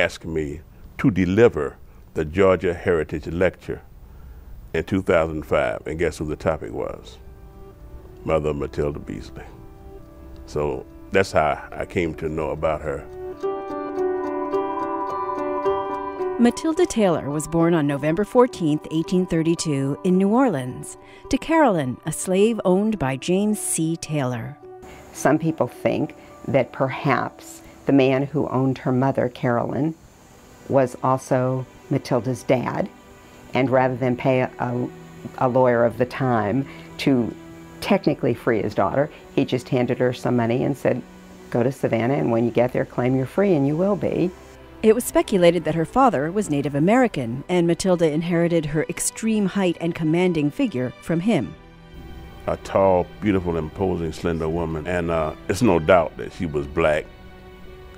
asked me to deliver the Georgia Heritage Lecture in 2005, and guess who the topic was? Mother Mathilda Beasley. So that's how I came to know about her. Mathilda Taylor was born on November 14, 1832, in New Orleans, to Carolyn, a slave owned by James C. Taylor. Some people think that perhaps the man who owned her mother, Carolyn, was also Mathilda's dad, and rather than pay a lawyer of the time to technically free his daughter, he just handed her some money and said, go to Savannah, and when you get there, claim you're free, and you will be. It was speculated that her father was Native American, and Mathilda inherited her extreme height and commanding figure from him. A tall, beautiful, imposing, slender woman, and it's no doubt that she was black,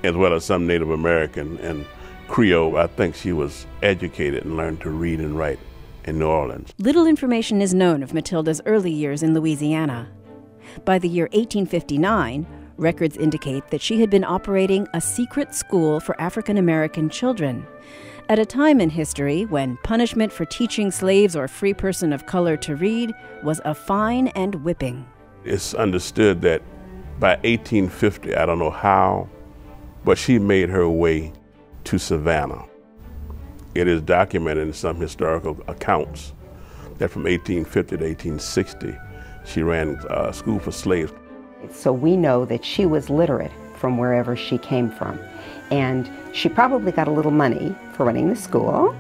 as well as some Native American and Creole. I think she was educated and learned to read and write in New Orleans. Little information is known of Mathilda's early years in Louisiana. By the year 1859, records indicate that she had been operating a secret school for African American children, at a time in history when punishment for teaching slaves or a free person of color to read was a fine and whipping. It's understood that by 1850, I don't know how, but she made her way to Savannah. It is documented in some historical accounts that from 1850 to 1860, she ran a school for slaves. So we know that she was literate from wherever she came from. And she probably got a little money for running the school,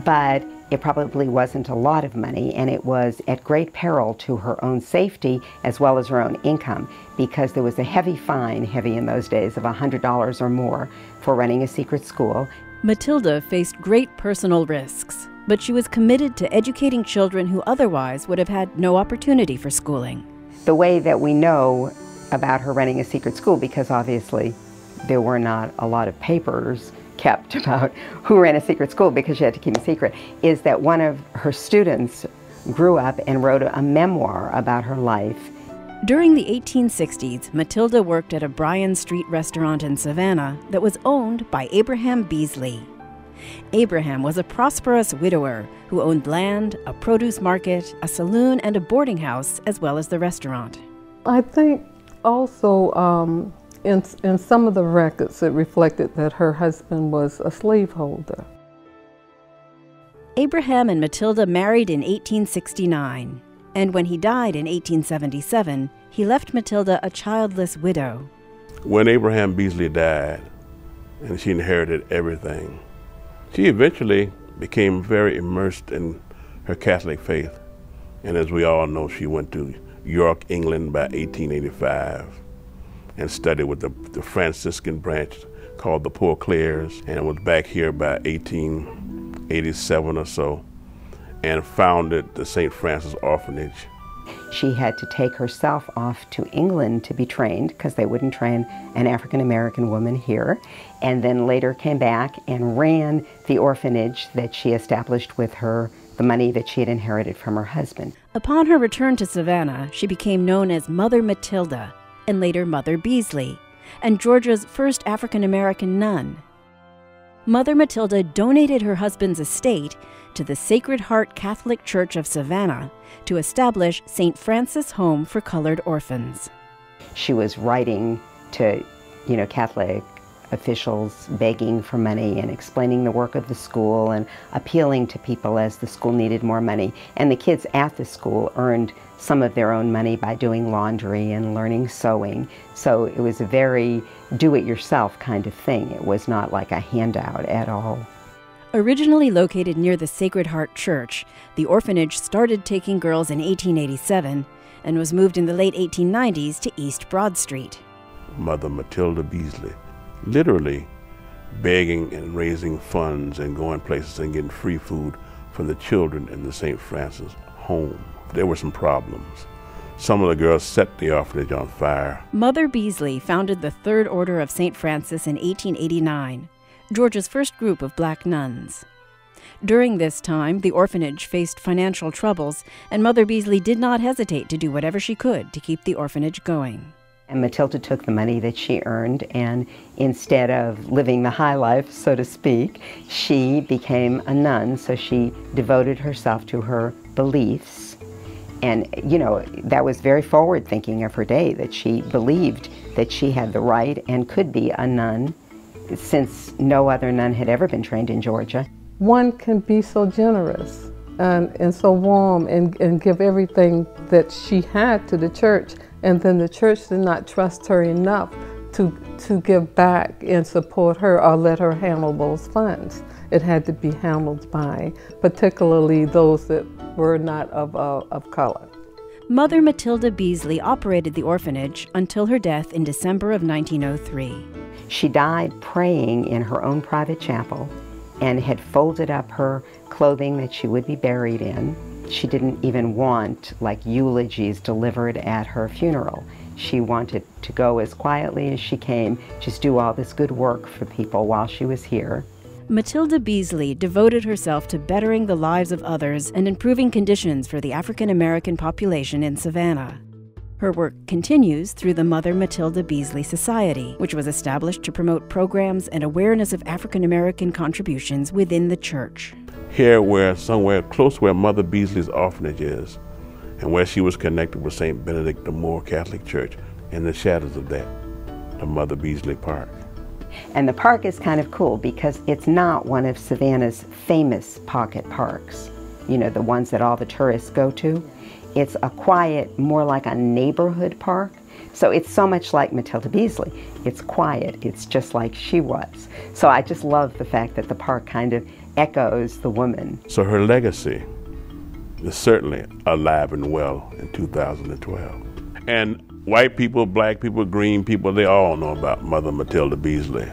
but it probably wasn't a lot of money, and it was at great peril to her own safety as well as her own income, because there was a heavy fine, heavy in those days, of $100 or more for running a secret school. Mathilda faced great personal risks, but she was committed to educating children who otherwise would have had no opportunity for schooling. The way that we know about her running a secret school, because obviously there were not a lot of papers kept about who ran a secret school because she had to keep a secret, is that one of her students grew up and wrote a memoir about her life. During the 1860s, Mathilda worked at a Bryan Street restaurant in Savannah that was owned by Abraham Beasley. Abraham was a prosperous widower who owned land, a produce market, a saloon, and a boarding house, as well as the restaurant. I think also in some of the records it reflected that her husband was a slaveholder. Abraham and Mathilda married in 1869, and when he died in 1877, he left Mathilda a childless widow. When Abraham Beasley died, and she inherited everything, she eventually became very immersed in her Catholic faith. And as we all know, she went to York, England by 1885 and studied with the Franciscan branch called the Poor Clares, and was back here by 1887 or so and founded the St. Francis Orphanage. She had to take herself off to England to be trained because they wouldn't train an African American woman here, and then later came back and ran the orphanage that she established with the money that she had inherited from her husband. Upon her return to Savannah, she became known as Mother Mathilda, and later Mother Beasley, and Georgia's first African American nun. Mother Mathilda donated her husband's estate to the Sacred Heart Catholic Church of Savannah to establish St. Francis Home for Colored Orphans. She was writing to, Catholic officials, begging for money and explaining the work of the school and appealing to people as the school needed more money. And the kids at the school earned some of their own money by doing laundry and learning sewing. So it was a very do-it-yourself kind of thing. It was not like a handout at all. Originally located near the Sacred Heart Church, the orphanage started taking girls in 1887 and was moved in the late 1890s to East Broad Street. Mother Mathilda Beasley, literally begging and raising funds and going places and getting free food for the children in the St. Francis home. There were some problems. Some of the girls set the orphanage on fire. Mother Beasley founded the Third Order of St. Francis in 1889, Georgia's first group of black nuns. During this time, the orphanage faced financial troubles, and Mother Beasley did not hesitate to do whatever she could to keep the orphanage going. And Mathilda took the money that she earned, and instead of living the high life, so to speak, she became a nun. So she devoted herself to her beliefs. And, you know, that was very forward thinking of her day, that she believed that she had the right and could be a nun, since no other nun had ever been trained in Georgia. One can be so generous and so warm and give everything that she had to the church, and then the church did not trust her enough to give back and support her or let her handle those funds. It had to be handled by particularly those that were not of color. Mother Mathilda Beasley operated the orphanage until her death in December of 1903. She died praying in her own private chapel and had folded up her clothing that she would be buried in. She didn't even want like eulogies delivered at her funeral. She wanted to go as quietly as she came, just do all this good work for people while she was here. Mathilda Beasley devoted herself to bettering the lives of others and improving conditions for the African American population in Savannah. Her work continues through the Mother Mathilda Beasley Society, which was established to promote programs and awareness of African American contributions within the church. Here, somewhere close where Mother Beasley's orphanage is, and where she was connected with St. Benedict the Moor Catholic Church, in the shadows of that, the Mother Beasley Park. And the park is kind of cool because it's not one of Savannah's famous pocket parks, you know, the ones that all the tourists go to. It's a quiet, more like a neighborhood park. So it's so much like Mathilda Beasley. It's quiet. It's just like she was. So I just love the fact that the park kind of echoes the woman. So her legacy is certainly alive and well in 2012. And white people, black people, green people, they all know about Mother Mathilda Beasley.